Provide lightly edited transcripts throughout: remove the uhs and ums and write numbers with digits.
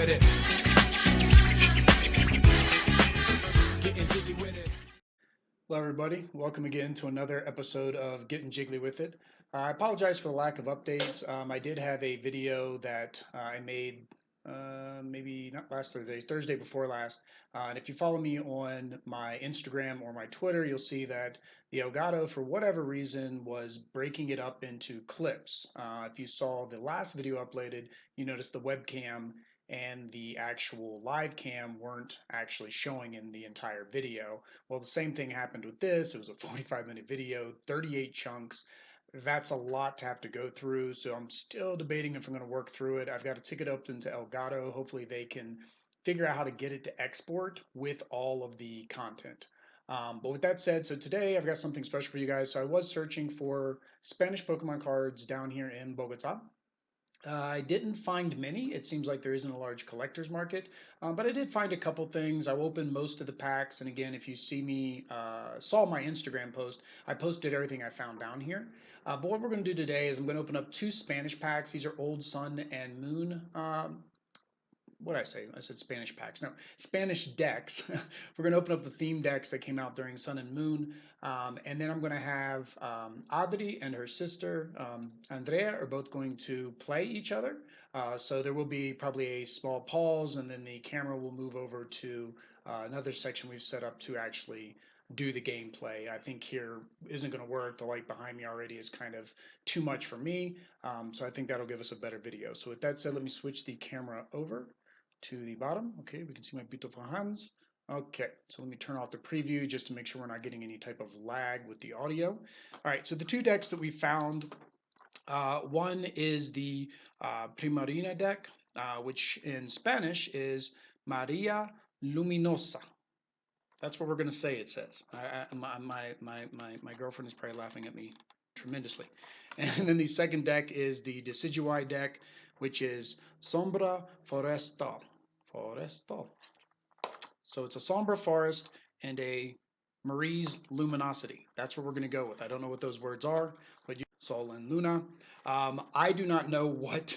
with it. Getting jiggy with it. Hello everybody, welcome again to another episode of Gettin Jiggly With It. I apologize for the lack of updates. I did have a video that I made maybe not last Thursday, Thursday before last. And if you follow me on my Instagram or my Twitter, you'll see that the Elgato, for whatever reason, was breaking it up into clips. If you saw the last video uploaded, you noticed the webcam and the actual live cam weren't actually showing in the entire video. Well, the same thing happened with this. It was a 45-minute video, 38 chunks. That's a lot to have to go through, so I'm still debating if I'm going to work through it. I've got to tick it up into Elgato. Hopefully they can figure out how to get it to export with all of the content. But with that said, so today I've got something special for you guys. So I was searching for Spanish Pokemon cards down here in Bogota. I didn't find many. It seems like there isn't a large collector's market, but I did find a couple things. I opened most of the packs, and again, if you see me, saw my Instagram post, I posted everything I found down here. But what we're going to do today is I'm going to open up two Spanish packs. These are Old Sun and Moon. What did I say? I said Spanish packs. No, Spanish decks. We're going to open up the theme decks that came out during Sun and Moon. And then I'm going to have Adri and her sister, Andrea, are both going to play each other. So there will be probably a small pause, and then the camera will move over to another section we've set up to actually do the gameplay. I think here isn't going to work. The light behind me already is kind of too much for me. So I think that'll give us a better video. So with that said, let me switch the camera over to the bottom. Okay, we can see my beautiful hands. Okay, so let me turn off the preview just to make sure we're not getting any type of lag with the audio. All right, so the two decks that we found, one is the Primarina deck, which in Spanish is Maria Luminosa. That's what we're going to say it says. My girlfriend is probably laughing at me tremendously. And then the second deck is the Decidueye deck, which is Sombra Forestal. So it's a Sombra Forest and a Marie's Luminosity. That's what we're going to go with. I don't know what those words are, but Sol and Luna. I do not know what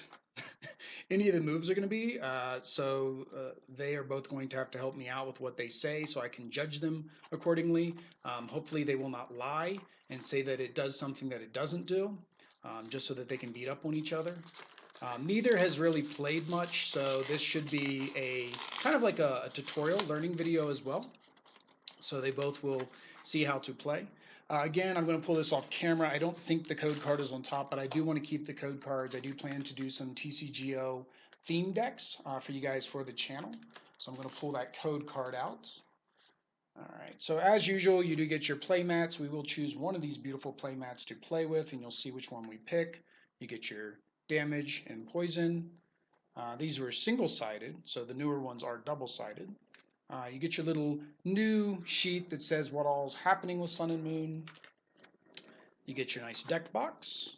any of the moves are going to be, so they are both going to have to help me out with what they say so I can judge them accordingly. Hopefully they will not lie and say that it does something that it doesn't do, just so that they can beat up on each other. Neither has really played much, so this should be a kind of like a tutorial learning video as well. So they both will see how to play. Again, I'm going to pull this off camera. I don't think the code card is on top, but I do want to keep the code cards. I do plan to do some TCGO theme decks for you guys for the channel. So I'm going to pull that code card out. All right, so as usual, you do get your play mats. We will choose one of these beautiful play mats to play with, and you'll see which one we pick. You get your damage and poison. These were single-sided, so the newer ones are double-sided. You get your little new sheet that says what all's happening with Sun and Moon. You get your nice deck box.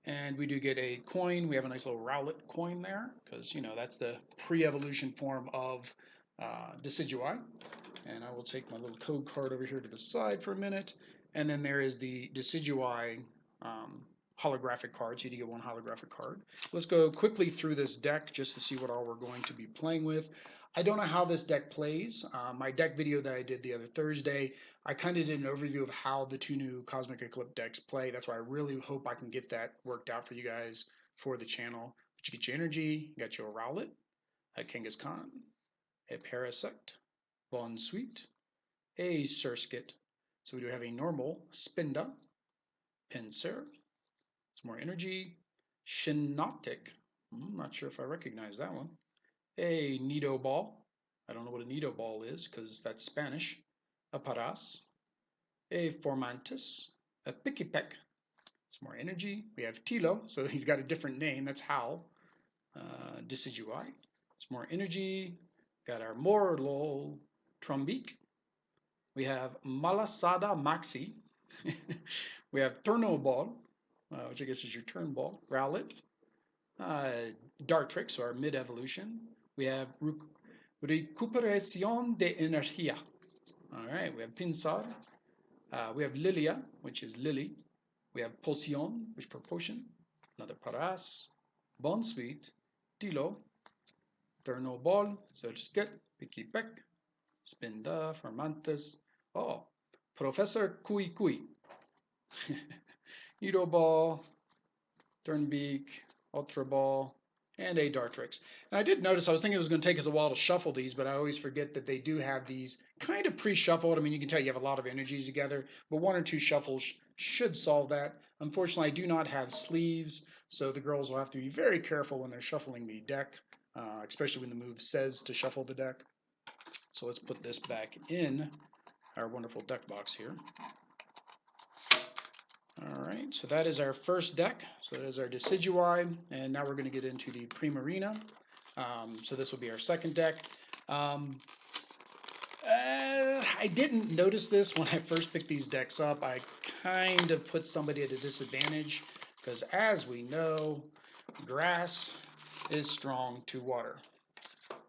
And we do get a coin. We have a nice little Rowlet coin there, because, you know, that's the pre-evolution form of Decidueye. And I will take my little code card over here to the side for a minute. And then there is the Decidueye holographic cards. You do get one holographic card. Let's go quickly through this deck just to see what all we're going to be playing with. I don't know how this deck plays. My deck video that I did the other Thursday, I kind of did an overview of how the two new Cosmic Eclipse decks play. That's why I really hope I can get that worked out for you guys for the channel. But you get your energy, you got your Rowlet, a Kangaskhan, a Parasect, Bonsweet, a Surskit. So we do have a normal Spinda, Pinsir, some more energy, Shinotic. I'm not sure if I recognize that one. A Nido Ball. I don't know what a Nido Ball is because that's Spanish. A Paras. A Formantis. A Pikipek. Some more energy. We have Tilo, so he's got a different name. That's Howl. Decidueye. Some more energy. Got our Morlul Trumbeak. We have Malasada Maxi. We have Turnoball, which I guess is your turn ball. Rowlet. Dartrix, so our mid-evolution. We have Recuperación de Energía. All right, we have Pinsir. We have Lilia, which is Lily. We have Poción, which for potion. Another Paras. Bonsweet. Tilo. Turno Ball, Surskit, Picky Peck, Spinda, Formantis. Oh, Professor Kui Kui. Nido Ball, Turnbeak, Ultra Ball, and a Dartrix. And I did notice, I was thinking it was going to take us a while to shuffle these, but I always forget that they do have these kind of pre-shuffled. I mean, you can tell you have a lot of energies together, but one or two shuffles should solve that. Unfortunately, I do not have sleeves, so the girls will have to be very careful when they're shuffling the deck, especially when the move says to shuffle the deck. So let's put this back in our wonderful deck box here. All right, so that is our first deck. So that is our Decidueye, and now we're going to get into the Primarina. So this will be our second deck. I didn't notice this when I first picked these decks up. I kind of put somebody at a disadvantage because, as we know, grass is strong to water.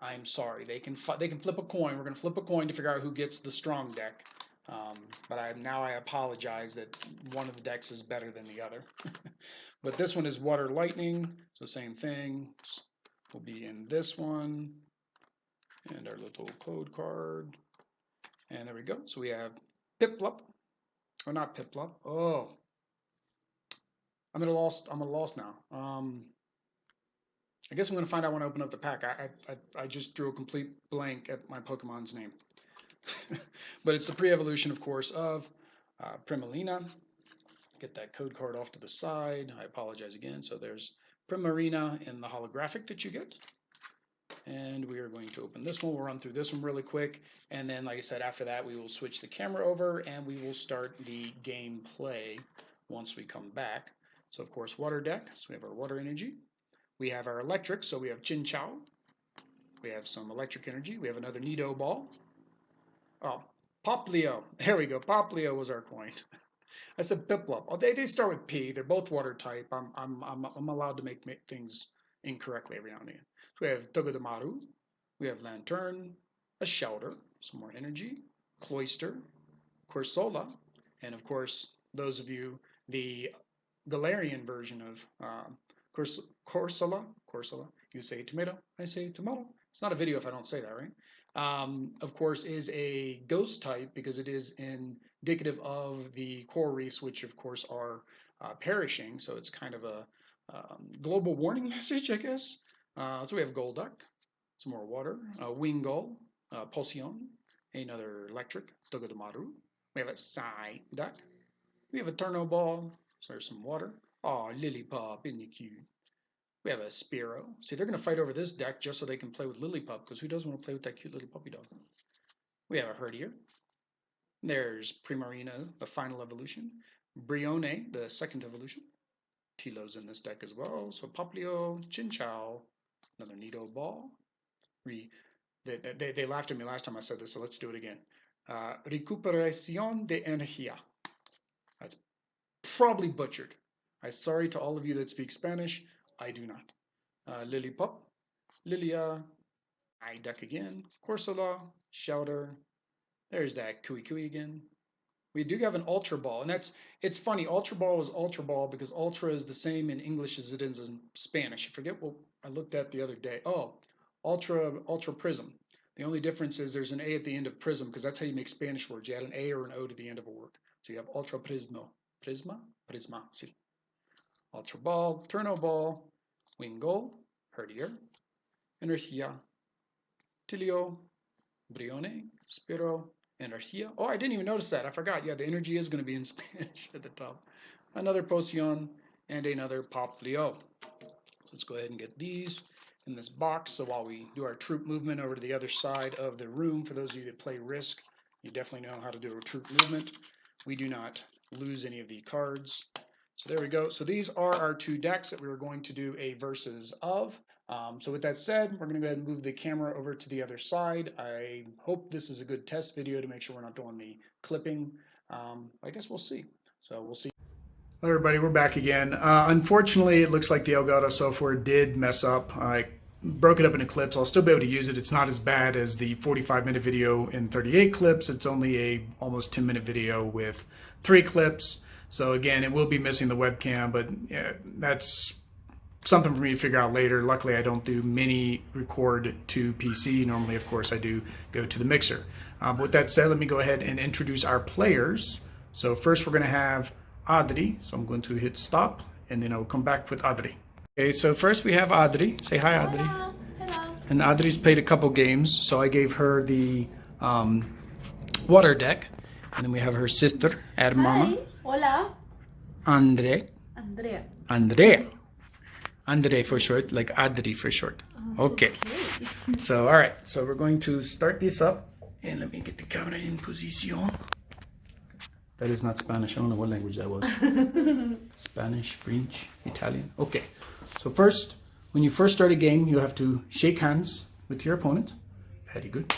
I'm sorry. They can flip a coin. We're going to flip a coin to figure out who gets the strong deck. But I apologize that one of the decks is better than the other. But this one is Water Lightning, so same thing. Will be in this one, and our little code card. And there we go. So we have Piplup, or not Piplup. Oh, I'm at a loss now. I guess I'm going to find out when I open up the pack. I just drew a complete blank at my Pokemon's name. But it's the pre-evolution, of course, of Primarina. Get that code card off to the side. I apologize again. So there's Primarina in the holographic that you get. And we are going to open this one. We'll run through this one really quick. And then, like I said, after that, we will switch the camera over and we will start the gameplay once we come back. So, of course, water deck. So we have our water energy. We have our electric. So we have Chinchou. We have some electric energy. We have another Nido Ball. Oh, Poplio. There we go. Poplio was our coin. I said Piplup. Oh, they start with P. They're both water type. I'm allowed to make things incorrectly every now and again. So we have Togedemaru. We have Lantern, a Shelter, some more energy, Cloyster, Corsola, and of course, those of you, the Galarian version of Corsola, you say tomato, I say tomato. It's not a video if I don't say that, right? Of course, is a ghost type because it is indicative of the coral reefs, which of course are perishing. So it's kind of a global warning message, I guess. So we have Golduck, some more water, Wingull, Pulsion, another electric, Togedemaru. We have a Psyduck. We have a Turno Ball, so there's some water. Oh, Lillipup, isn't you cute? We have a Spearow. See, they're going to fight over this deck just so they can play with Lillipup, because who doesn't want to play with that cute little puppy dog? We have a Herdier. There's Primarina, the final evolution. Brione, the second evolution. Tilo's in this deck as well. So Poplio, Chinchou, another Nido Ball. They laughed at me last time I said this, so let's do it again. Recuperación de energía. That's probably butchered. I'm sorry to all of you that speak Spanish. I do not. Lillipup, Lilia, I duck again, Corsola, Shelter. There's that Kui Kui again. We do have an Ultra Ball, and it's funny. Ultra Ball is Ultra Ball because Ultra is the same in English as it is in Spanish. I forget what I looked at the other day. Oh, Ultra Prism. The only difference is there's an A at the end of Prism because that's how you make Spanish words. You add an A or an O to the end of a word. So you have Ultra Prismo. Prisma? See. Ultra Ball, Turno Ball, Wingull, Herdier, Energia, Tilio, Brione, Spearow, Energia. Oh, I didn't even notice that. I forgot. Yeah, the energy is going to be in Spanish at the top. Another Potion and another Poplio. So let's go ahead and get these in this box. So while we do our troop movement over to the other side of the room, for those of you that play Risk, you definitely know how to do a troop movement. We do not lose any of the cards. So there we go. So these are our two decks that we were going to do a versus of. So with that said, we're going to go ahead and move the camera over to the other side. I hope this is a good test video to make sure we're not doing the clipping. I guess we'll see. So we'll see. Hello everybody, we're back again. Unfortunately, it looks like the Elgato software did mess up. I broke it up into clips. I'll still be able to use it. It's not as bad as the 45-minute video in 38 clips. It's only a almost 10-minute video with 3 clips. So again, it will be missing the webcam, but yeah, that's something for me to figure out later. Luckily, I don't do mini record to PC. Normally, of course, I do go to the mixer. But with that said, let me go ahead and introduce our players. So first, we're going to have Adri. So I'm going to hit stop, and then I'll come back with Adri. Okay, so first we have Adri. Say hi, Adri. Hello. Hello. And Adri's played a couple games, so I gave her the water deck. And then we have her sister, Hermana. Hi. Hola. Andrea. Andre for short, like Adri for short. Okay. So, all right. So we're going to start this up. And let me get the camera in position. That is not Spanish. I don't know what language that was. Spanish, French, Italian. Okay. So first, when you first start a game, you have to shake hands with your opponent. Very good.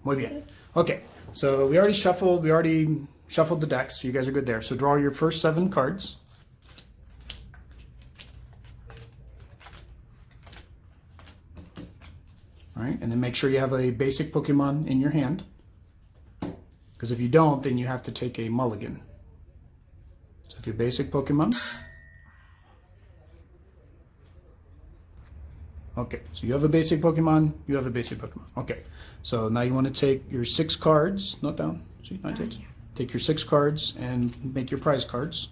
Muy bien. Okay. So we already shuffled the decks. So you guys are good there. So draw your first 7 cards. All right, and then make sure you have a basic Pokemon in your hand. Because if you don't, then you have to take a mulligan. So if your basic Pokemon. Okay, so you have a basic Pokemon, you have a basic Pokemon. Okay, so now you want to take your 6 cards, note down, see, not yet. Take your 6 cards and make your prize cards.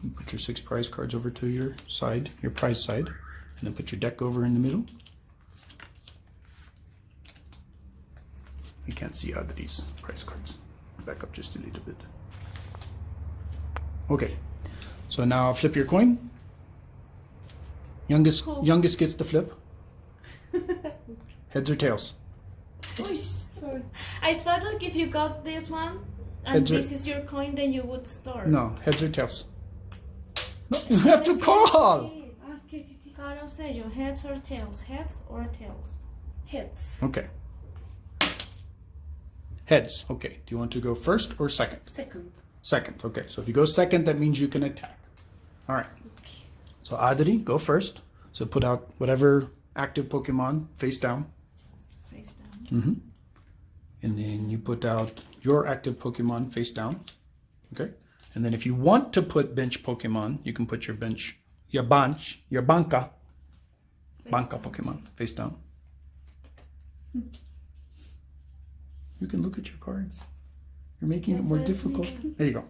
You put your 6 prize cards over to your side, your prize side, and then put your deck over in the middle. You can't see out of these prize cards. Back up just a little bit. Okay, so now flip your coin. Youngest gets the flip. Heads or tails? Oy, sorry. I thought like if you got this one and Heads or- this is your coin, then you would start. No, heads or tails. No, you have to call. Caro sello, heads or tails? Heads or tails? Heads. Okay. Heads. Okay. Do you want to go first or second? Second. Second. Okay. So if you go second, that means you can attack. All right. So Adri, go first. So put out whatever active Pokemon face down. Face down. Mm-hmm. And then you put out your active Pokemon face down. Okay. And then if you want to put bench Pokemon, you can put your bench, your banca Pokemon face down. You can look at your cards. You're making it more difficult. There you go.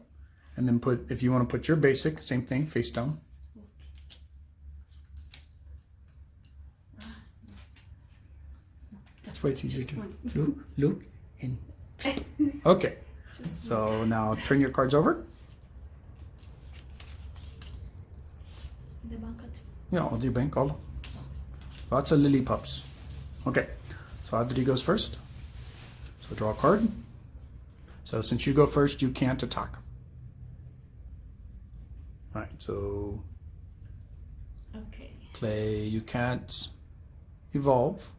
And then put, if you want to put your basic, same thing, face down. That's why it's easier to look, and okay. So now turn your cards over. The banca too. Yeah, all your bank, all. Lots of lily pups. Okay, so Adri goes first. So draw a card. So since you go first, you can't attack. All right, so Okay. play, you can't evolve.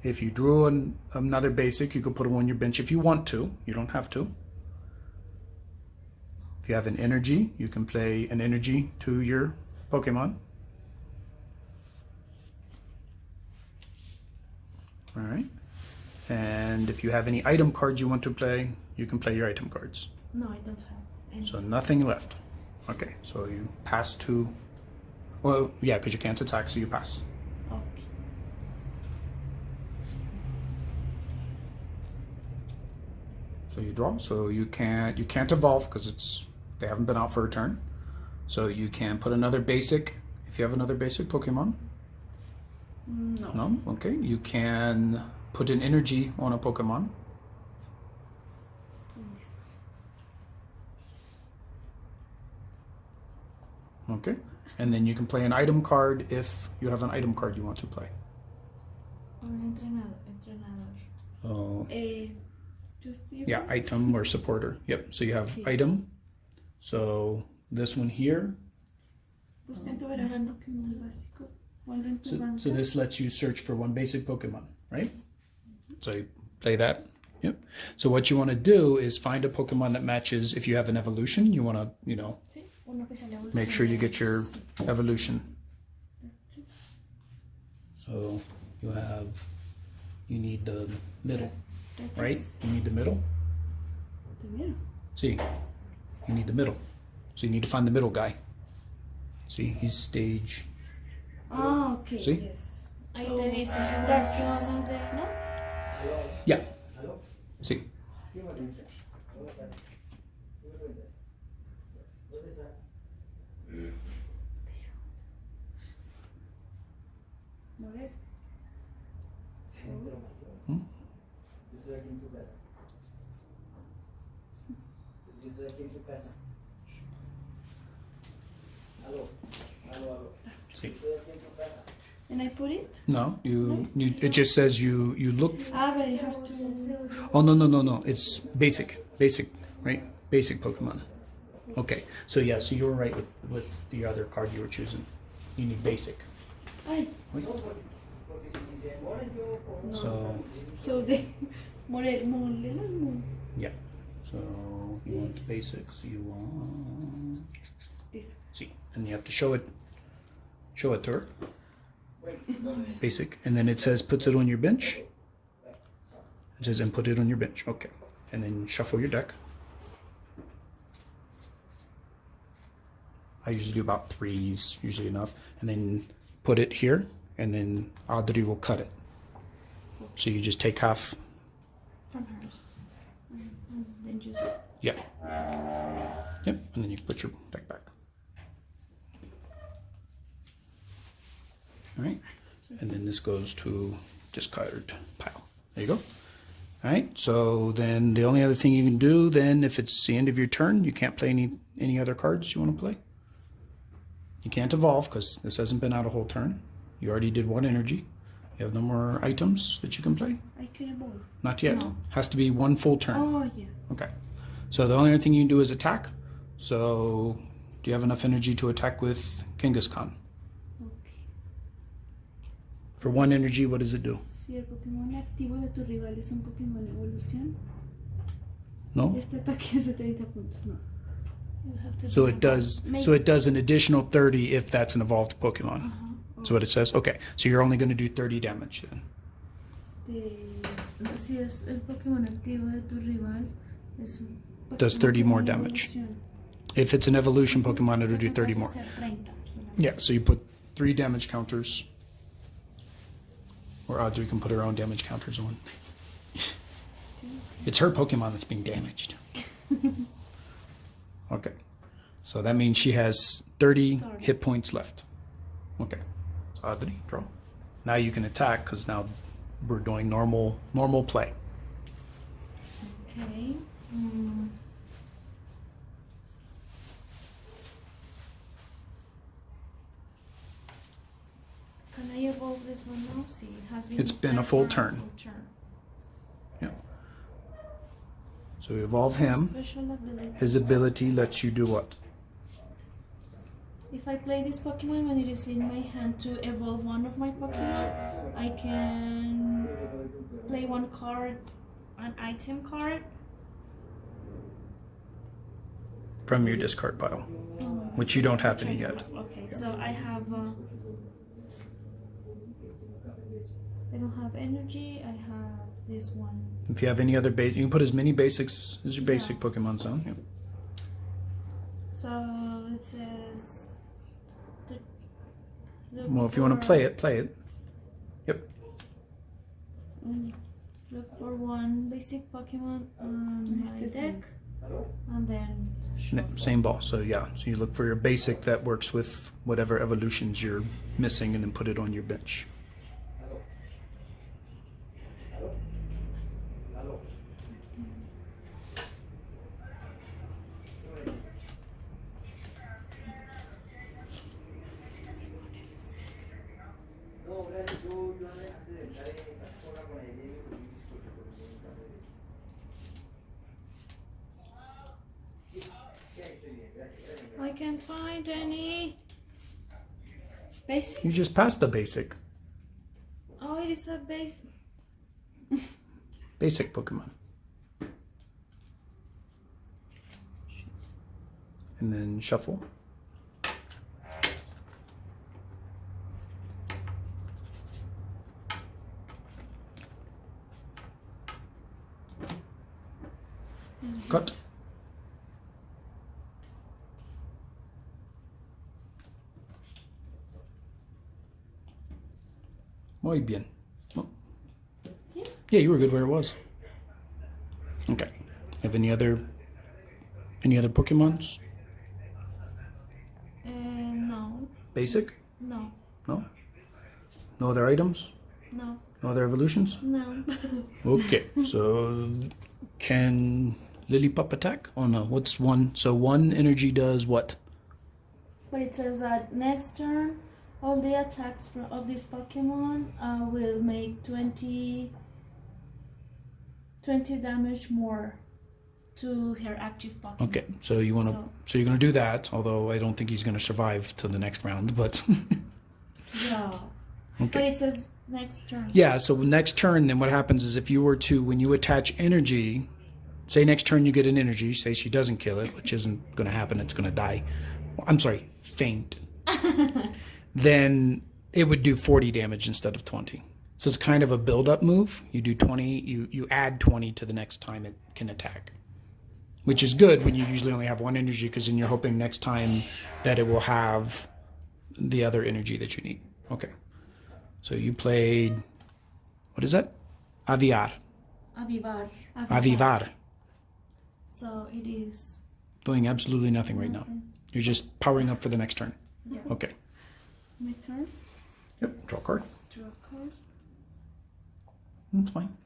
If you drew another basic, you could put it on your bench if you want to. You don't have to. If you have an energy, you can play an energy to your Pokemon. All right. And if you have any item cards you want to play, you can play your item cards. No, I don't have any. So nothing left. Okay, so you pass to, well, yeah, because you can't attack, so you pass. Okay. So you draw. So you can't evolve because they haven't been out for a turn. So you can put another basic if you have another basic Pokemon. No. No? Okay. You can put an energy on a Pokemon. Okay. And then you can play an item card if you have an item card you want to play. Un entrenador. So Just this yeah, one? item or supporter. Yep. So you have item. So this one here. So this lets you search for one basic Pokemon, right? So you play that. Yep. So what you want to do is find a Pokemon that matches. If you have an evolution, you want to, Sí, uno que sale evolución. make sure you get your evolution. So you need the middle. right? You need the middle. The middle. See, you need the middle. So you need to find the middle guy. See, he's stage. Ah, okay. See? Yes. Ahí So, te dice that's evolución de... ¿no? Yeah. See. A ver. Hmm? Yo estoy aquí en tu casa. Yo estoy aquí en tu casa. Aló, aló. See. Estoy aquí en tu casa. And I put it? No, you it just says you look. Ah, but I have to. Oh, no. It's basic, right? Basic Pokemon. Okay, so yeah, so you were right with the other card you were choosing. You need basic. Ay, Porque si se demora yo con So, the Morel. yeah. So you want the basics. You want. This. See, and you have to show it to her. Basic, and then it says puts it on your bench. It says and put it on your bench. Okay, and then shuffle your deck. I usually do about 3 is usually enough, and then put it here, and then Adri will cut it. So you just take half. From hers. And then just... Yeah. Yep, and then you put your deck back. All right, and then this goes to discard pile. There you go. All right, so then the only other thing you can do then, if it's the end of your turn, you can't play any other cards you want to play. You can't evolve because this hasn't been out a whole turn. You already did 1 energy. You have no more items that you can play. I can evolve. Not yet. No. Has to be 1 full turn. Oh, yeah. Okay. So the only other thing you can do is attack. So do you have enough energy to attack with Kangaskhan? Okay. For 1 energy, what does it do? Si el Pokémon activo de tu rival es un Pokémon evolución, No? este ataque hace 30 puntos. No. You have to So do it does. So it does an additional 30 if that's an evolved Pokemon. That's what it says. Okay, so you're only going to do 30 damage then. De, Si es el Pokémon activo de tu rival, es un... Does 30 more Pokémon damage. evolución. If it's an evolution Pokemon, it'll do 30 Vas a more. hacer 30 solamente. Yeah, so you put 3 damage counters. Or Audrey can put her own damage counters on. It's her Pokemon that's being damaged. Okay, so that means she has 30 hit points left. Okay, so Audrey, draw. Now you can attack because now we're doing normal play. Okay. Can I evolve this one now? See, it has been... It's been a full turn. Full turn. Yeah. So we evolve him. Special ability. His ability lets you do what? If I play this Pokemon when it is in my hand to evolve one of my Pokemon, I can play one card, an item card. From your discard pile, which you don't have any yet. Okay, so I have. I don't have energy. I have this one. If you have any other base, you can put as many basics as your basic Pokemons down. Yeah. So it says. Well, if you want to play it. Yep. Look for one basic Pokemon on my this deck, and then. Same ball. So yeah. So you look for your basic that works with whatever evolutions you're missing, and then put it on your bench. No, gracias. Yo antes de estar en la zona con el Diego, con mi discurso, porque me encanta ver. Sí, estoy bien, gracias. I can't find any. Basic? You just passed the basic. Oh, it is a base. Basic Pokemon. And then shuffle. Muy bien. Oh. Yeah. Yeah, you were good where it was. Okay. Have any other Pokemons? No. Basic? No. No? No other items? No. No other evolutions? No. Okay. So can Lillipup attack? Oh no, what's one? So one energy does what? But it says that next turn, all the attacks of this Pokemon will make 20 damage more to her active Pokemon. Okay, so you want to, so you're going to do that, although I don't think he's going to survive till the next round, but Yeah. But okay. it says next turn. Yeah, so next turn, then what happens is if you were to, when you attach energy, say next turn you get an energy, say she doesn't kill it, which isn't going to happen, it's going to die. I'm sorry, faint. Then it would do 40 damage instead of 20. So it's kind of a build-up move. You do 20, you add 20 to the next time it can attack, which is good when you usually only have one energy, because then you're hoping next time that it will have the other energy that you need. Okay. So you played, what is that? Avivar. Avivar. So it is. Doing absolutely nothing right now. You're just powering up for the next turn. Yeah. Okay. It's my turn. Yep. Draw a card. Draw a card. That's fine.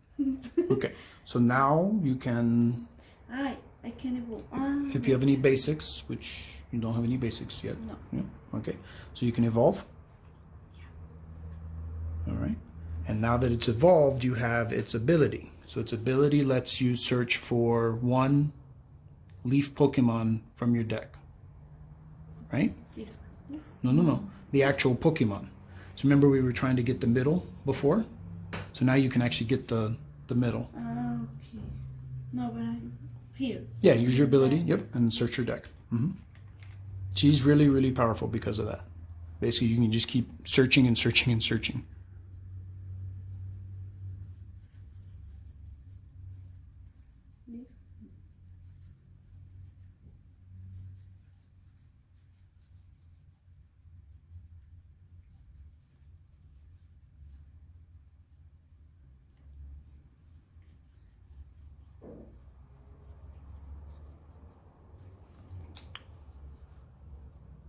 Okay. So now you can, I can evolve. if you have any basics, which you don't have any basics yet. No. Yeah. Okay. So you can evolve. All right. And now that it's evolved, you have its ability. So its ability lets you search for one leaf Pokemon from your deck. Right? This one. Yes. No. The actual Pokemon. So remember we were trying to get the middle before? So now you can actually get the middle. Okay. No, but I'm here. Yeah, use your ability. Yep. And search your deck. She's really, really powerful because of that. Basically, you can just keep searching and searching and searching.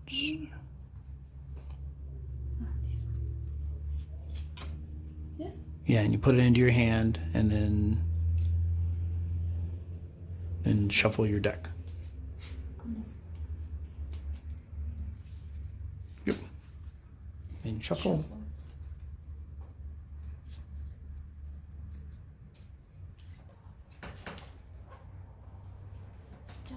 This. Yes. Yeah, and you put it into your hand and then shuffle your deck. Con eso. Yep. And shuffle. Ya.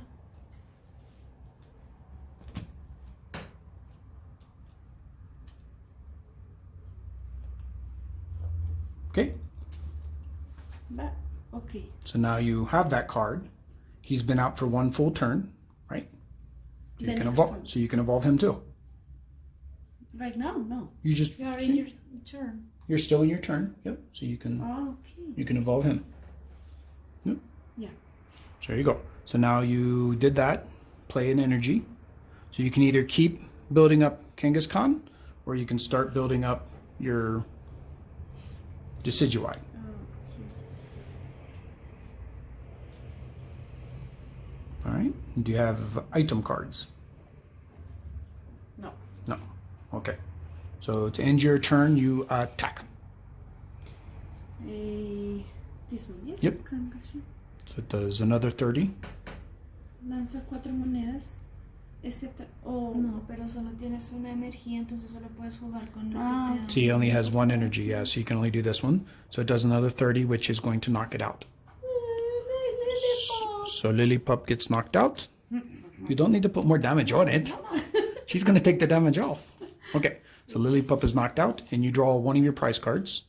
Okay. But okay. So now you have that card. He's been out for one full turn, right? So The you can next evolve. one. So you can evolve him too. Right now, no. You just You are see? in your turn. You're still in your turn. Yep. So you can Okay. evolve him. Yep. Yeah. So there you go. So now you did that. Play an energy. So you can either keep building up Kangaskhan, or you can start building up your Decidueye. All right. Do you have item cards? No. No. Okay. So to end your turn, you attack. This one, yes. Yep. Kangaskhan. So it does another 30. Lanza 4 monedas. No, pero solo tienes una energía, entonces solo puedes jugar con lo que te dan. So he only has one energy, yeah, so you can only do this one. So it does another 30, which is going to knock it out. So Lillipup gets knocked out. You don't need to put more damage on it. She's going to take the damage off. Okay, so Lillipup is knocked out, and you draw one of your prize cards.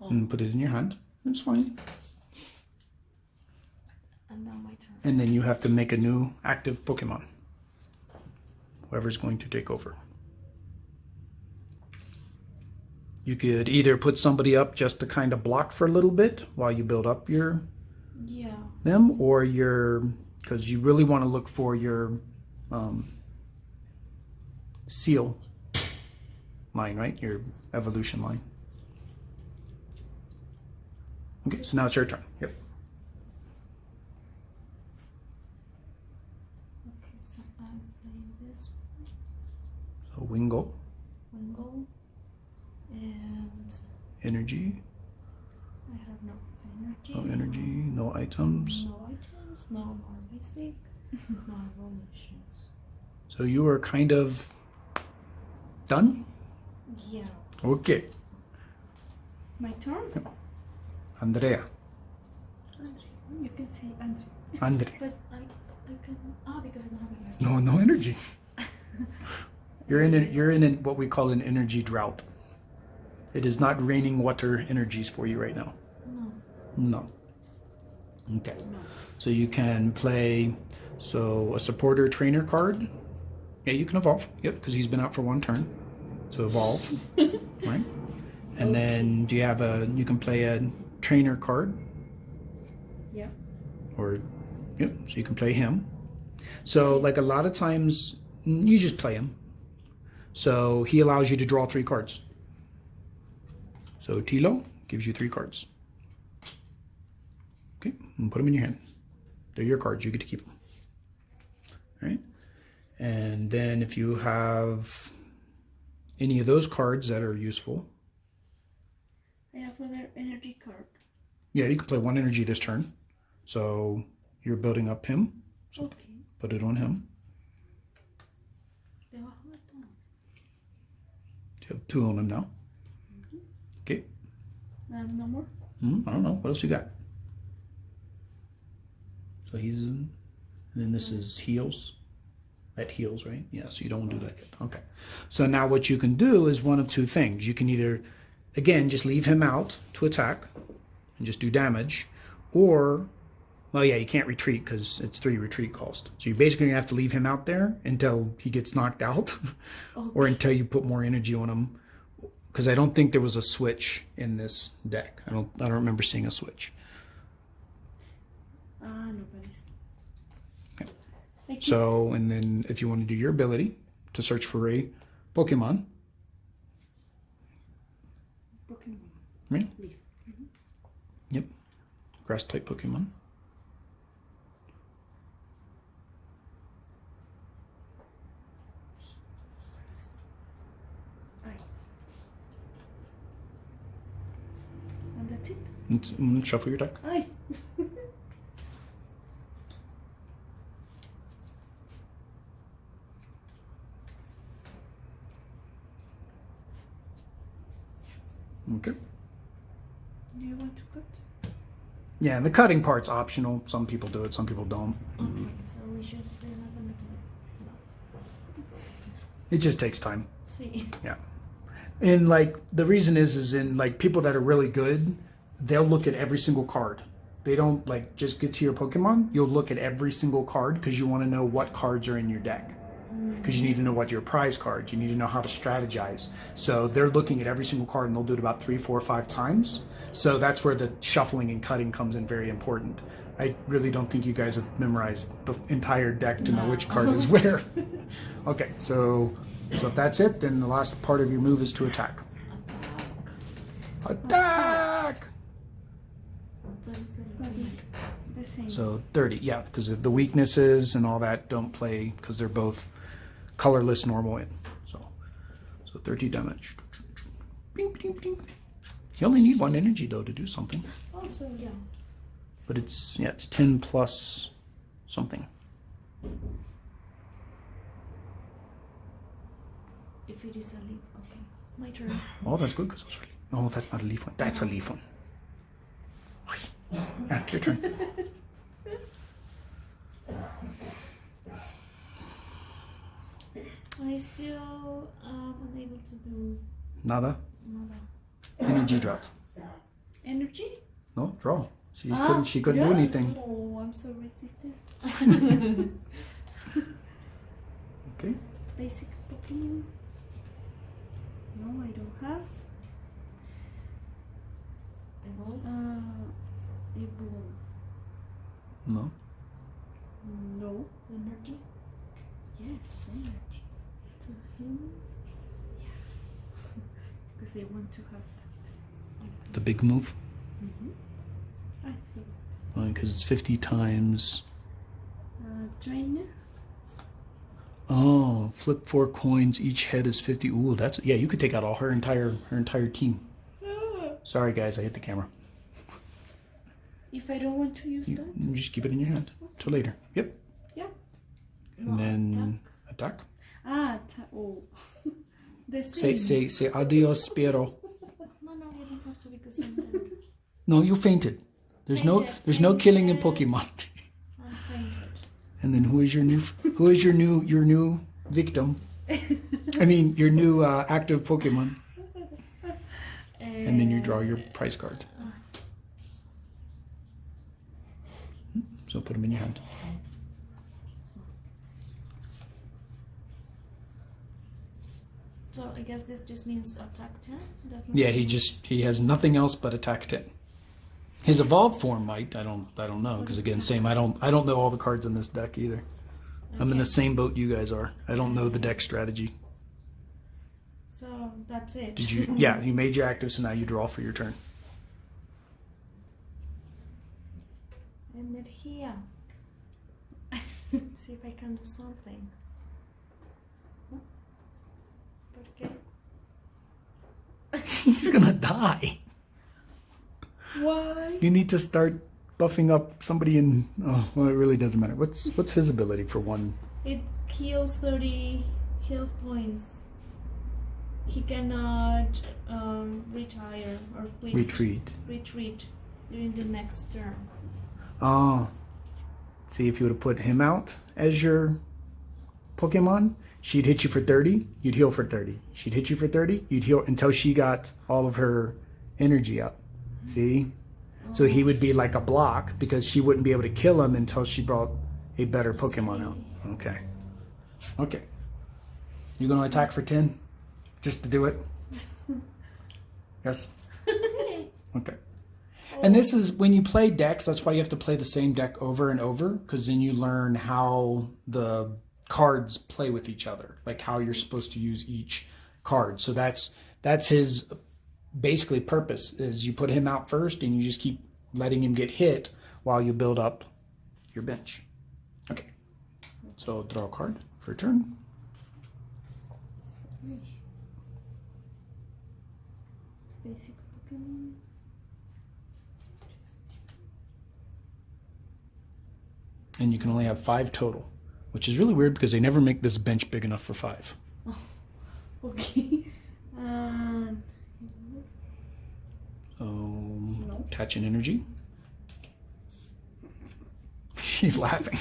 And put it in your hand. It's fine. And now my turn. And then you have to make a new active Pokemon. Whoever's going to take over. You could either put somebody up just to kind of block for a little bit while you build up your them, or your, because you really want to look for your seal line, right? Your evolution line. Okay, so now it's your turn. Yep. Okay, so I'm playing this So Wingull, Wingull, and energy, I have no energy. no energy, no items. No items, no more basic, no evolutions. So you are kind of done? Yeah. Okay. My turn? Andrea. Andre. You can say Andre. Andre. But I can because I don't have energy. No energy. You're in what we call an energy drought. It is not raining water energies for you right now. No. Okay. No. So you can play a supporter trainer card. Yeah, you can evolve. Yep, because he's been out for one turn. So evolve. Right? And then do you have you can play a trainer card. Yeah. So you can play him. So like a lot of times you just play him. So he allows you to draw 3 cards. So Tilo gives you 3 cards. Okay, and put them in your hand. They're your cards, you get to keep them. All right? And then if you have any of those cards that are useful. I have other energy card. Yeah, you can play 1 energy this turn. So you're building up him. So Okay. put it on him. Debajo de todo. You have 2 on him now. Okay. And no more? I don't know. What else you got? So he's in. And then this is heals. That heals, right? Yeah, so you don't do that yet. Okay. So now what you can do is one of 2 things. You can either, again, just leave him out to attack and just do damage. Or, well, yeah, you can't retreat because it's 3 retreat cost. So you're basically going to have to leave him out there until he gets knocked out. Or until you put more energy on him. Because I don't think there was a switch in this deck. I don't remember seeing a switch. Nobody's. Okay. So, and then if you want to do your ability to search for a Pokemon. Pokemon. Right? Leaf. Yep. Grass type Pokemon. And that's it. Shuffle your deck. Aye. Okay. Do you want to cut? Yeah, and the cutting part's optional. Some people do it, some people don't. Okay, so we should they're not gonna do it. It just takes time. See. Yeah. And like the reason is in like people that are really good, they'll look at every single card. They don't like just get to your Pokemon. You'll look at every single card because you want to know what cards are in your deck. Because you need to know what your prize cards. You need to know how to strategize. So they're looking at every single card and they'll do it about 3, 4, 5 times. So that's where the shuffling and cutting comes in very important. I really don't think you guys have memorized the entire deck to know which card is where. Okay, so if that's it, then the last part of your move is to attack. Attack! The same. So 30, yeah, because the weaknesses and all that don't play because they're both colorless normal. So 30 damage. Bing, bing, bing. You only need 1 energy though to do something. Oh, so yeah. But it's 10 plus something. If it is a leaf, okay. My turn. Oh, that's good because it's really. No, that's not a leaf one. That's a leaf one. Yeah, your turn. I still unable to do Nada. nada. Energy drought. Energy? No, draw. She couldn't do anything. Oh, I'm so resistant. Okay. Basic Pokemon. No, I don't have. Evolve. Evolve. No. No. Energy Yes, energy. to him. because I want to have that. The big move? Ah, so Because it's 50 times. trainer. Oh, flip 4 coins. Each head is 50. Ooh, that's yeah. You could take out all her entire team. Sorry, guys, I hit the camera. If I don't want to use You that, just keep it in your hand till later. Yep. yeah. And then attack. Oh, the same. Say adios, Piero. No, you don't have to because I'm dead. No, you fainted. There's no Fainted. killing in Pokemon. I'm fainted. And then who is your new victim? I mean your new active Pokemon. And then you draw your prize card. So put them in your hand. So I guess this just means attack 10? Does not Yeah, say- he has nothing else but attack 10. His evolved form might. I don't know because again, same. I don't know all the cards in this deck either. I'm in the same boat you guys are. I don't know the deck strategy. So that's it. Did you? Yeah, you made your active, so now you draw for your turn. And then here. See if I can do something. Porque He's gonna die. Why? You need to start buffing up somebody in. Oh, well, it really doesn't matter. What's his ability for one? it heals 30 health points. He cannot retire or quit. Retreat during the next turn. Oh, see if you would have put him out as your Pokemon, she'd hit you for 30. You'd heal for 30. She'd hit you for 30. You'd heal until she got all of her energy up. See? So he would be like a block because she wouldn't be able to kill him until she brought a better Pokemon out. Okay. Okay. You gonna attack for 10? Just to do it? Yes? Okay. And this is when you play decks, that's why you have to play the same deck over and over, because then you learn how the cards play with each other, like how you're supposed to use each card. So that's his basically purpose is you put him out first and you just keep letting him get hit while you build up your bench. Okay. So draw a card for a turn. Basic Pokemon. And you can only have 5 total, which is really weird because they never make this bench big enough for 5. Okay. And So attach an energy. She's laughing.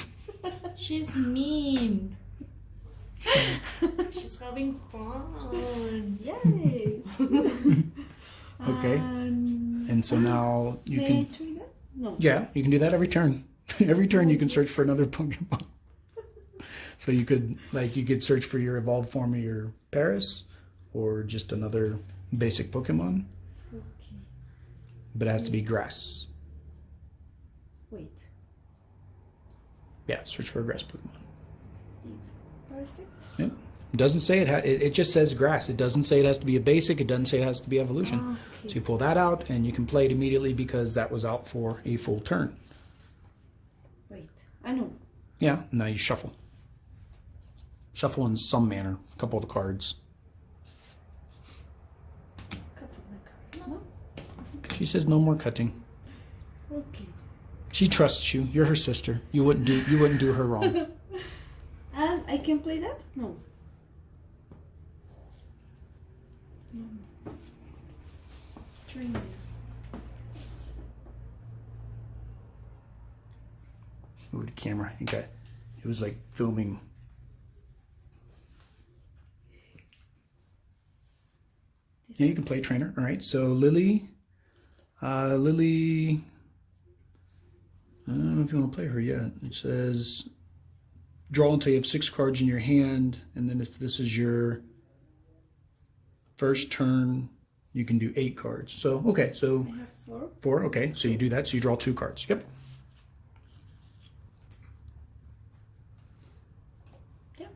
She's mean. She's having fun. yes. Okay. And so now you May I can, try that? No. yeah, you can do that every turn. Every turn you can search for another Pokemon. So you could search for your evolved form of your Paris or just another basic Pokemon. Okay. But it has to be grass. Wait. Yeah, search for a grass Pokemon. Perfect. Yep. It doesn't say it just says grass. It doesn't say it has to be a basic. It doesn't say it has to be evolution. Okay. So you pull that out and you can play it immediately because that was out for a full turn. Wait. I know. Yeah, now you shuffle. Shuffle in some manner. A couple of the cards. Cut my cards. No. She says no more cutting. Okay. She trusts you. You're her sister. You wouldn't do her wrong. And I can play that? No. Trainer. Move the camera. It was like filming. Yeah, you can play trainer. All right. So Lily. I don't know if you want to play her yet. It says draw until you have 6 cards in your hand, and then if this is your first turn, you can do 8 cards. So okay, so I have 4. 4. Okay, so you do that. So you draw 2 cards. Yep. Yeah.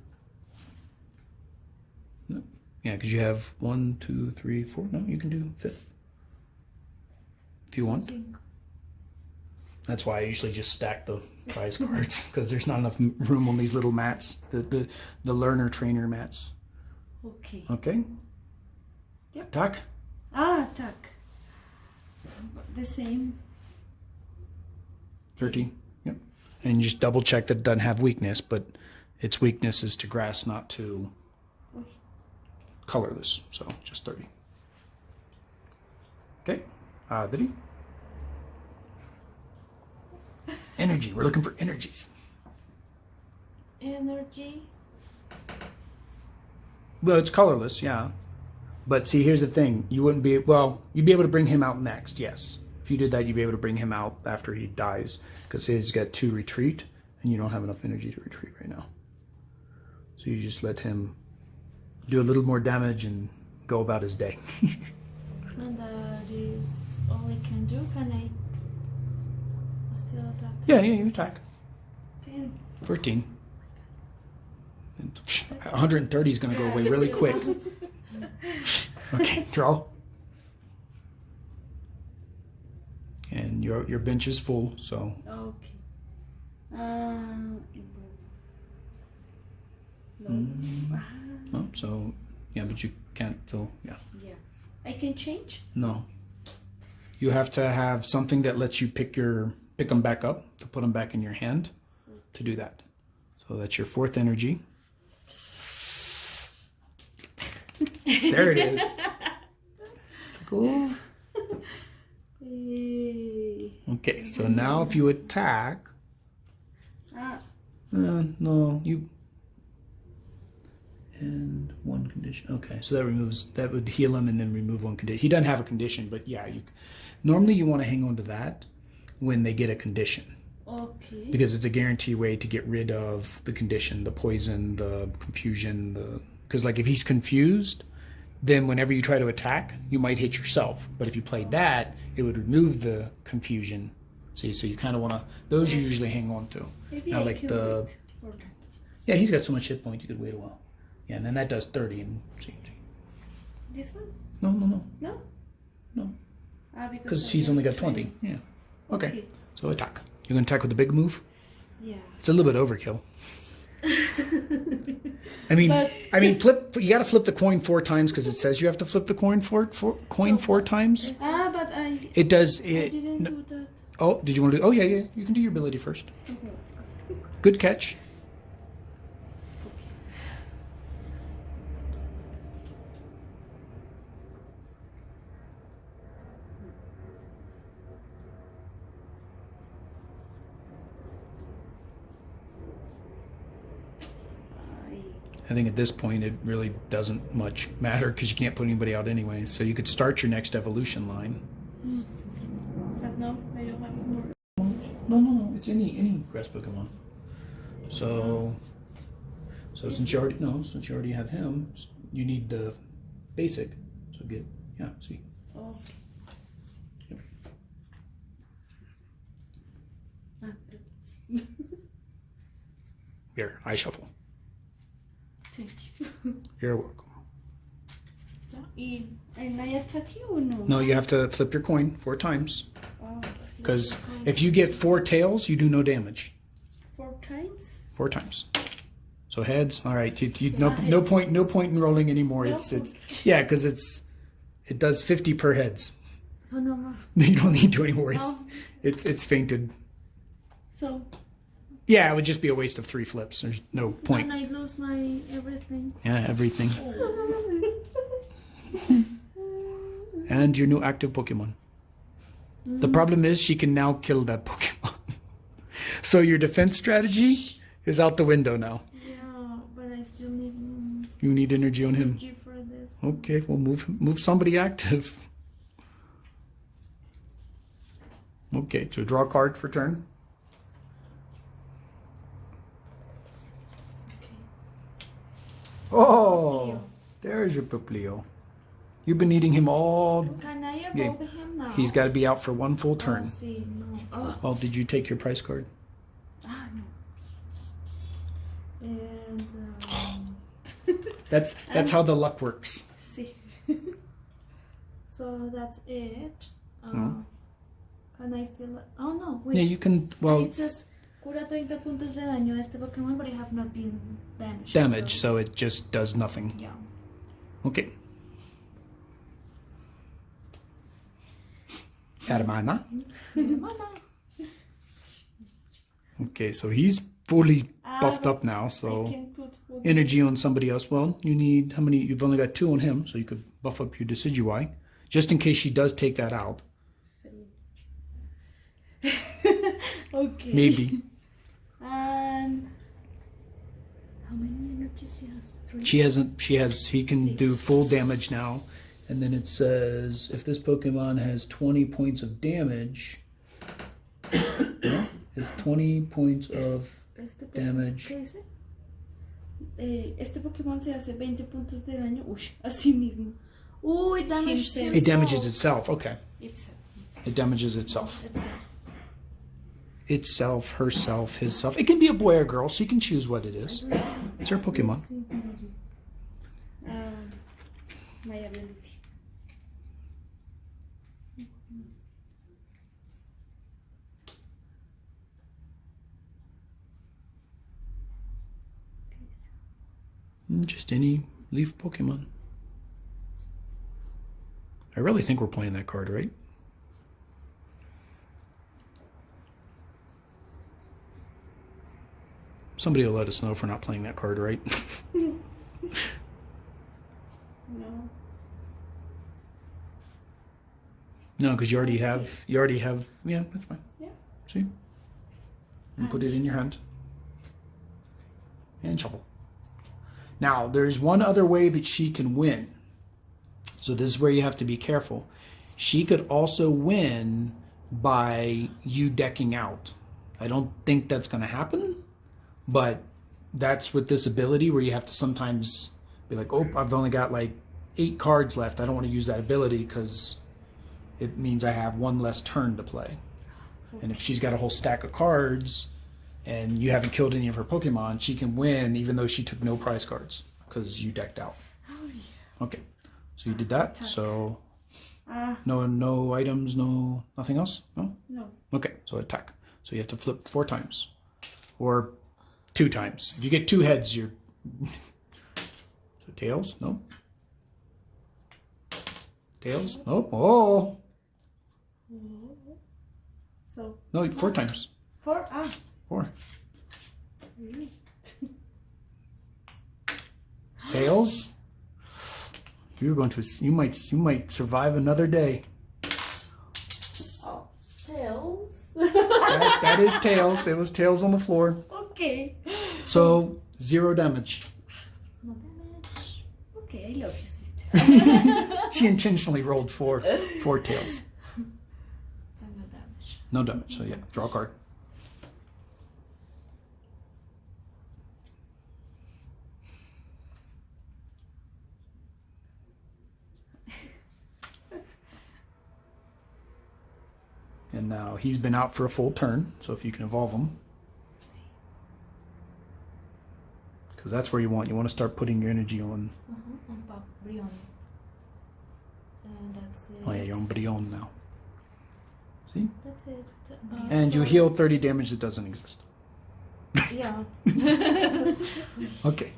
No. Yeah, Yeah, because you have 1, 2, 3, 4. No, you can do 5th if you want. That's why I usually just stack the prize cards, because there's not enough room on these little mats, the learner trainer mats. Okay. Okay. Yep. Attack. Attack. The same. 13. Yep. And you just double check that it doesn't have weakness, but its weakness is to grass, not to colorless. So just 30. Okay. Adri. Energy. We're looking for energies. Energy. Well, it's colorless, yeah. But see, here's the thing. You wouldn't be, well, you'd be able to bring him out next, yes. If you did that, you'd be able to bring him out after he dies, because he's got 2 retreat, and you don't have enough energy to retreat right now. So you just let him do a little more damage and go about his day. And that is all I can do. Can I still attack? Yeah, you attack. 10. 13. And 130 is going to go away really quick. Okay, draw. And your bench is full, so Okay. no, so yeah, but you can't. So yeah, Yeah. I can change? no. You have to have something that lets you pick them back up to put them back in your hand to do that. So that's your 4th energy. There it is. It's like, oh. Okay, so now if you attack, no, you and 1 condition. Okay, so that would heal him and then remove 1 condition. He doesn't have a condition, but yeah, normally you want to hang on to that when they get a condition. Okay. Because it's a guarantee way to get rid of the condition, the poison, the confusion, because like if he's confused, then whenever you try to attack, you might hit yourself. But if you played that, it would remove the confusion. See, so you kind of want to, those you usually hang on to. Maybe Now, I like can wait. yeah, he's got so much hit point, you could wait a while. Yeah, and then that does 30 and see. This one? No. No? Because he's only got 20. Yeah. Okay. So attack. You're going to attack with the big move? Yeah. It's a little bit overkill. I mean, flip. You got to flip the coin 4 times because it says you have to flip the coin four times. But It does. I didn't do that. Oh, did you want to do? Oh, yeah. You can do your ability first. Good catch. I think at this point it really doesn't much matter because you can't put anybody out anyway. So you could start your next evolution line. But no, I don't have more. No. It's any grass Pokemon. So since you already have him, you need the basic. So see. Oh. Yep. Here, I shuffle. Thank you. You're welcome. And I attack you or no? No, you have to flip your coin 4 times. Oh, Because if you get 4 tails, you do no damage. 4 times? 4 times. So heads. All right. No point in rolling anymore. No. It's because it does 50 per heads. So no more. You don't need to anymore. Oh. It's fainted. So. Yeah, it would just be a waste of 3 flips. There's no point. And I lose my everything. Yeah, everything. And your new active Pokemon. The problem is she can now kill that Pokemon. So your defense strategy is out the window now. Yeah, but I still need You need energy on him. energy for this. Okay, well move somebody active. Okay, so draw a card for turn. Oh, there's your Puplio. You've been eating him all Can I game. evolve him now? He's got to be out for 1 full turn. Oh, see, no. Oh. Oh, did you take your price card? No. And That's how the luck works. Sí. So that's it. No. Can I still? Oh no, wait. Yeah, you can. Well, It says cura 30 puntos de daño a este Pokémon, but I have not been damaged. damage, so it just does nothing. Yeah. Okay. Hermana. Okay, so he's fully buffed up now, I so can put wood. energy on somebody else. Well, you need how many? You've only got 2 on him, so you could buff up your Decidueye, just in case she does take that out. Okay. Maybe. And how many energies she has? 3. She hasn't. She has. He can do full damage now, and then it says if this Pokemon has 20 points of damage. No, if 20 points of damage. ¿Qué dice? Este Pokémon se hace 20 puntos de daño. Uy, así mismo. Uy, damage Himself. It damages itself. Okay, Itself. it damages itself. Itself. Itself, herself, hisself. It can be a boy or girl. She can choose what it is. It's her Pokemon. My ability. Just any leaf Pokemon. I really think we're playing that card, right? Somebody will let us know if we're not playing that card, right? No. No, because you already have. Yeah, that's fine. Yeah. See, and put it in your hand and shuffle. Now, there's one other way that she can win. So this is where you have to be careful. She could also win by you decking out. I don't think that's going to happen, but that's with this ability where you have to sometimes be like, oh, I've only got like 8 cards left. I don't want to use that ability because it means I have one less turn to play. And if she's got a whole stack of cards and you haven't killed any of her Pokemon, she can win even though she took no prize cards because you decked out. Oh, yeah. Okay, so you did that. So Ah, no items, nothing else? No? no. Okay, so attack. So you have to flip 4 times or 2 times. If you get 2 heads, you're... So tails? No. Tails? No. Oh! So, No, 4 times. 4. 4. Really? Tails? You're going to... You might survive another day. Oh, tails. That is tails. It was tails on the floor. Okay. So 0 damage. No damage. Okay, I love you, sister. She intentionally rolled 4 tails. So no damage. No damage. So yeah, draw a card. And now he's been out for a full turn, so if you can evolve him. Because that's where you want to start putting your energy on. On Brion. And that's it. Oh yeah, you're on Brion now. See? That's it. And you heal 30 damage that doesn't exist. Yeah. Okay.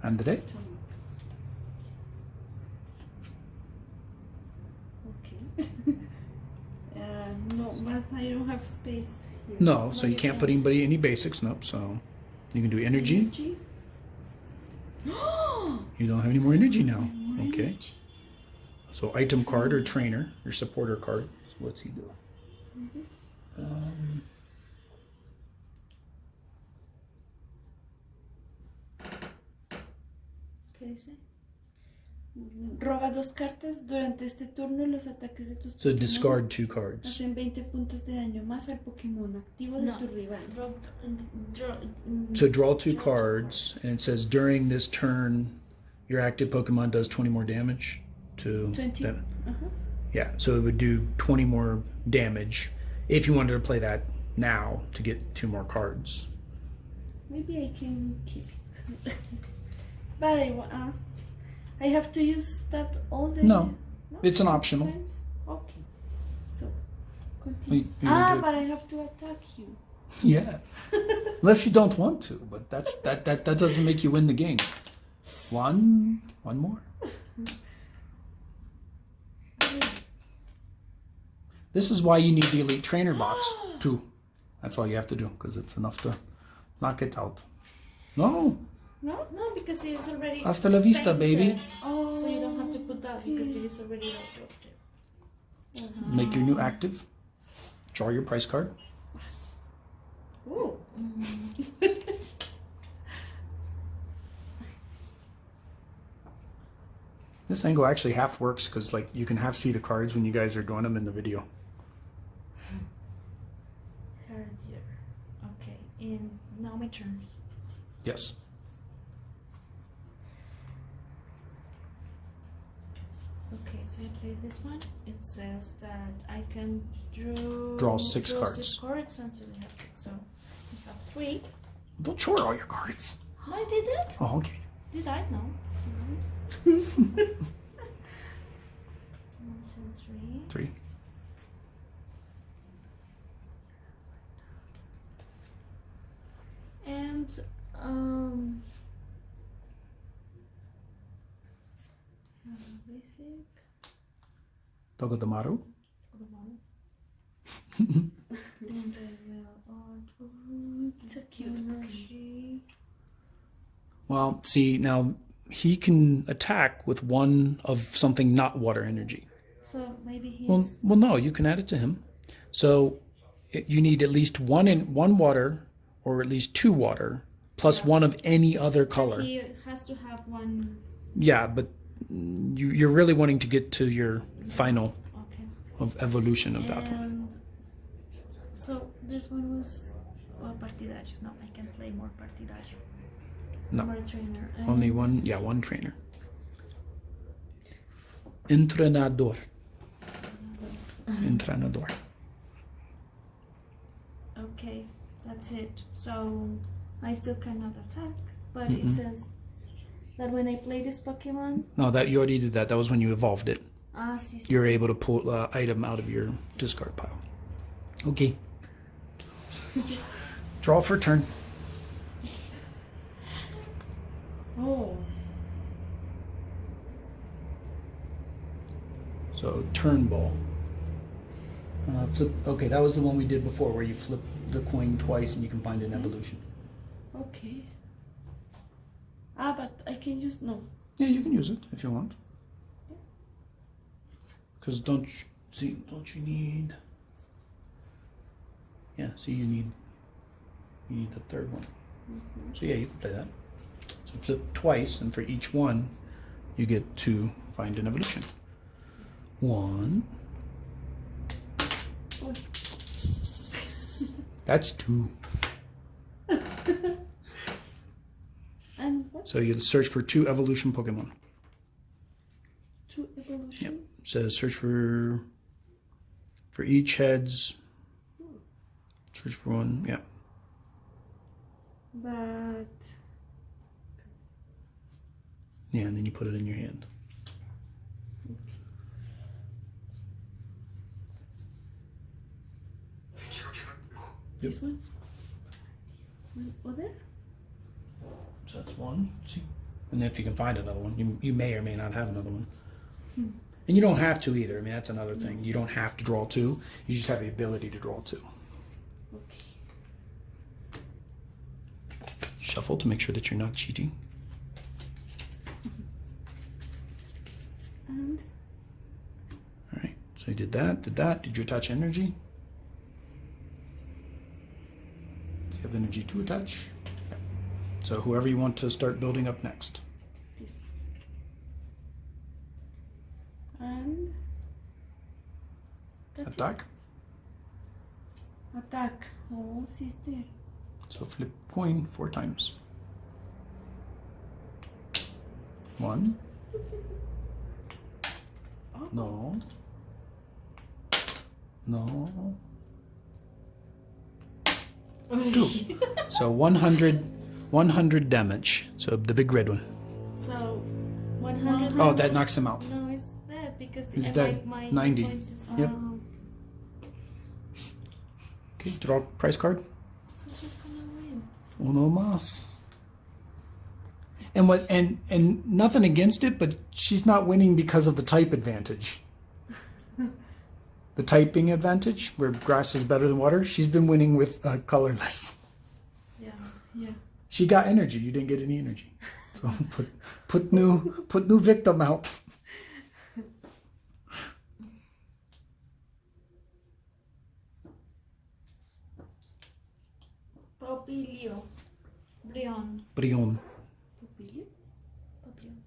Andre? Okay. No, but I don't have space here. No, so you can't put any basics, nope, so you can do energy. Energy? You don't have any more energy now. Okay. So item card or trainer, your supporter card. So what's he do? ¿Qué dice? Roba 2 cartas durante este turno. Los ataques de tus So Pokémon discard 2 cards. hacen 20 puntos de daño más al Pokémon activo de No. tu rival. So draw 2 cards, and it says during this turn, your active Pokemon does 20 more damage to 20. them. Uh-huh. Yeah, so it would do 20 more damage if you wanted to play that now to get 2 more cards. Maybe I can keep it. But I have to use that all day. No, it's an optional. Times? Okay. So continue. You do it. But I have to attack you. Yes. Unless you don't want to, but that doesn't make you win the game. One more. This is why you need the Elite Trainer box. 2. That's all you have to do, because it's enough to knock it out. No. No? No, because it is already. Hasta la vista, fainted. baby. Oh. So you don't have to put that because it is already out of there. Make your new active. Draw your price card. Ooh. This angle actually half works because like you can half see the cards when you guys are doing them in the video. Her dear. Okay, and now my turn. Yes. Okay, so I play this one. It says that I can Draw six cards. 6 cards until I have 6. So I have 3. Don't show her all your cards. No, I did it. Oh, okay. Did I? No. 1, 2, 3. 3. And basic. Togodamaru. And I will It's a cute energy. Well, see, now he can attack with one of something not water energy. So maybe he's. Well, no, you can add it to him. So you need at least one water, or at least 2 water, plus one of any other color. He has to have one. Yeah, but you're really wanting to get to your final Okay. of evolution of that one. And so this one was partidario. No, I can play more partidario. No, More trainer. only And one. Yeah, one trainer. Entrenador. Entrenador. Okay, that's it. So I still cannot attack, but it says that when I play this Pokemon, No, that you already did that. That was when you evolved it. sí, sí, You're sí. able to pull item out of your discard pile. Okay. Draw for turn. Oh. So turn ball. Flip. Okay, that was the one we did before, where you flip the coin twice and you can find an evolution. Okay. But I can use no. Yeah, you can use it if you want. Because don't you need? Yeah, see, you need the third one. So yeah, you can play that. So flip twice, and for each one, you get to find an evolution. 1. Oh. That's 2. And what? So you search for 2 evolution Pokemon. 2 evolution. Yep. Says search for each heads. Search for 1. Yeah. But Yeah, and then you put it in your hand. Yep. this one. Other. So that's 1. See, and if you can find another one, you may or may not have another one. And you don't have to either. I mean, that's another thing. You don't have to draw 2. You just have the ability to draw 2. Okay. Shuffle to make sure that you're not cheating. And All right. So you did that. Did you attach energy? Do you have energy to attach? Yeah. So whoever you want to start building up next. this. And that's Attack. it. Attack. Oh, sister. So flip coin 4 times. 1. Oh. No. No. 2. So 100 damage. So the big red one. 100. Oh, that knocks him out. No, it's dead because He's my, dead. my 90. points is Yep. Okay, draw price card. So she's gonna win. Uno más. And what? And nothing against it, but she's not winning because of the type advantage. The typing advantage, where grass is better than water. She's been winning with colorless. Yeah, yeah. She got energy. You didn't get any energy. So put new victim out. Papilio. Brion. Brion. Papilio? Papilio.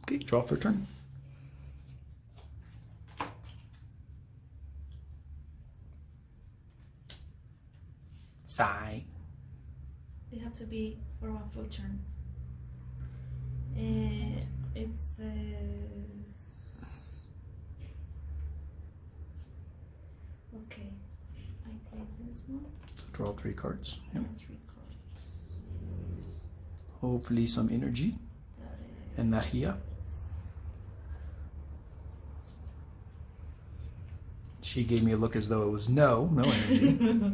Okay, draw for turn. Sigh. They have to be for a full turn. It says. Okay, I played this one. Draw 3 cards. Yep. 3 cards. Hopefully some energy. That is. Energía. She gave me a look as though it was no energy.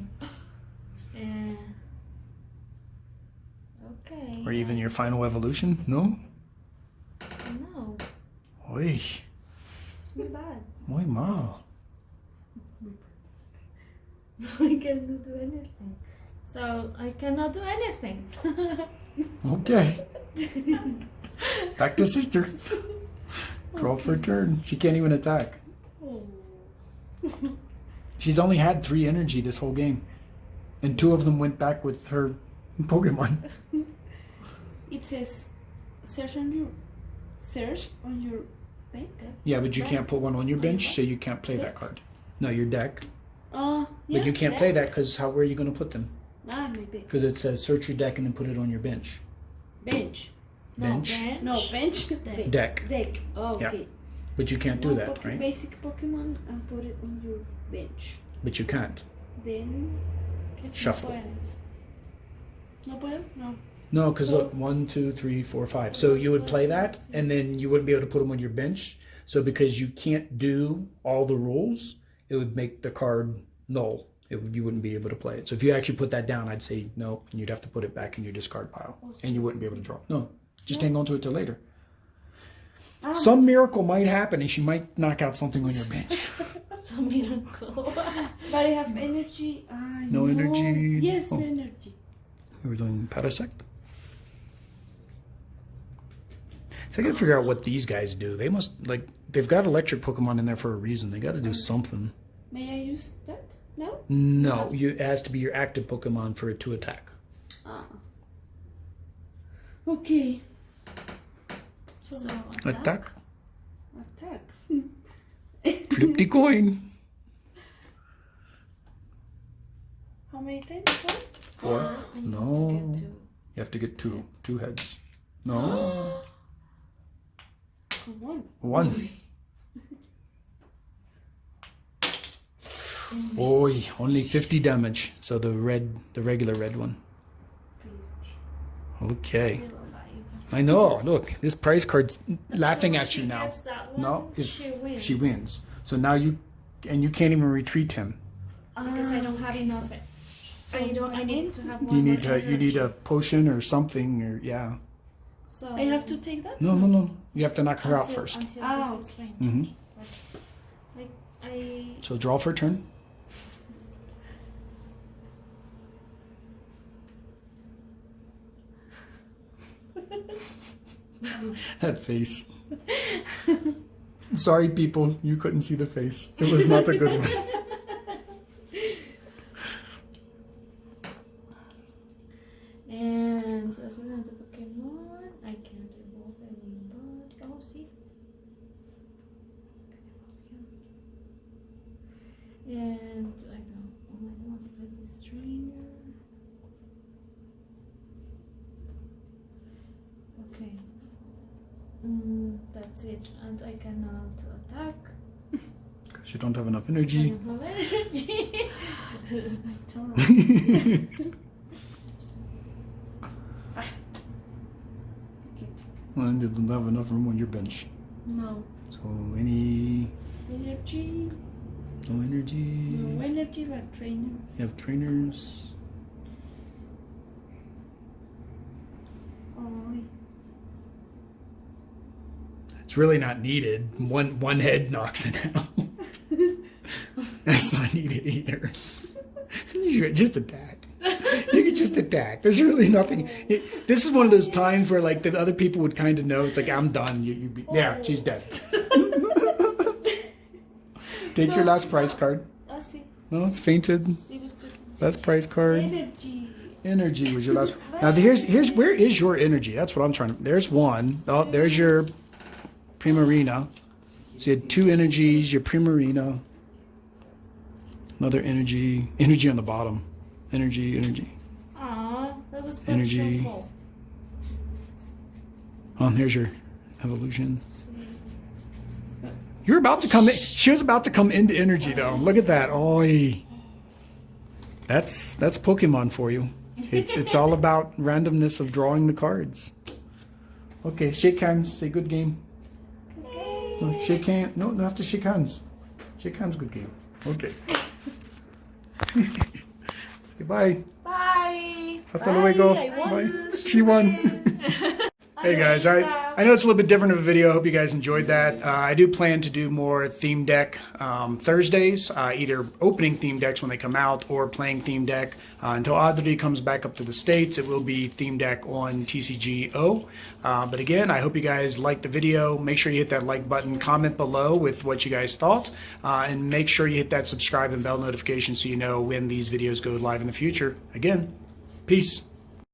Okay. Or even your final evolution? No? No, Uy, it's my bad. muy mal. It's my bad. I cannot do anything. So I cannot do anything. Okay. Back to sister. Draw for turn. She can't even attack. Oh. She's only had 3 energy this whole game. And 2 of them went back with her Pokemon. It says search on your bank. Yeah, but you Right. can't put one on your On your bench, deck? so you can't play that card. No, your deck. Yeah, But you can't play that because where are you going to put them? Ah, my bank. Because it says search your deck and then put it on your bench. Bench. Bench. No, bench. Deck. Deck. Oh, Yeah. okay. But you can't do One that, right? Basic Pokemon and put it on your bench. But you can't. Then Shuffle. no puedo. No. No, because So- look, 1, 2, 3, 4, 5. So you would play that, and then you wouldn't be able to put them on your bench. So because you can't do all the rules, it would make the card null. You wouldn't be able to play it. So if you actually put that down, I'd say no, and you'd have to put it back in your discard pile, and you wouldn't be able to draw. No, just hang on to it till later. Some miracle might happen, and she might knock out something on your bench. Some miracle. But I have energy. No energy. Yes, Oh. energy. We were doing Parasect. So I gotta figure out what these guys do. They must, they've got electric Pokemon in there for a reason. They gotta do something. May I use that? No? No, it has to be your active Pokemon for it to attack. Ah. Okay. So Attack. Attack. Flip the coin. How many times? 4. I need No. to get You have to get 2. 2 heads. No. Come on. 1. Boy, only 50 damage. So the regular red one. 50. Okay. Still alive. I know. Look, this price card's laughing So at you she now. gets that one, No, if she wins. So now you can't even retreat him. Because I don't have enough. So I need to have one You more need you need a potion or something, or yeah. So I have to take that? No. You have to knock her out until- first. Until Ah, this is fine. Hmm. I So draw for a turn. That face. Sorry, people, you couldn't see the face. It was not a good one. and as soon as the Pokemon, I can't evolve anybody. Oh, see. And I don't want to play this trainer. Okay. That's it. And I cannot attack. Because you don't have enough I energy. don't have energy. This is my turn. Well, it doesn't have enough room on your bench. No. So any Energy. no energy. No energy, but trainer. You have trainers. Oh. It's really not needed. One head knocks it out. That's not needed either. You should just attack. You can just attack. There's really nothing. This is one of those times where like the other people would kind of know. It's like, I'm done. Yeah, she's dead. Take your last prize card. I see. No, it's fainted. It was Christmas. Last prize card. Energy. Energy was your last. Now here's where is your energy? That's what I'm trying to. There's one. Oh, there's your Primarina. So you had 2 energies. Your Primarina. Another energy. Energy on the bottom. Energy. Aw, that was Energy. special. Here's your evolution. You're about to come in. She was about to come into energy though. Look at that. Oi. That's Pokemon for you. It's all about randomness of drawing the cards. Okay, shake hands. Say good game. No, shake hand. No, don't have to shake hands. Shake hands, good game. Okay. Say bye. Bye. Hasta luego. I won. Bye. She won. Hey guys, I know it's a little bit different of a video. I hope you guys enjoyed that. I do plan to do more theme deck Thursdays, either opening theme decks when they come out or playing theme deck. Until Adri comes back up to the States, it will be theme deck on TCGO. But again, I hope you guys liked the video. Make sure you hit that like button, comment below with what you guys thought, and make sure you hit that subscribe and bell notification so you know when these videos go live in the future. Again, peace.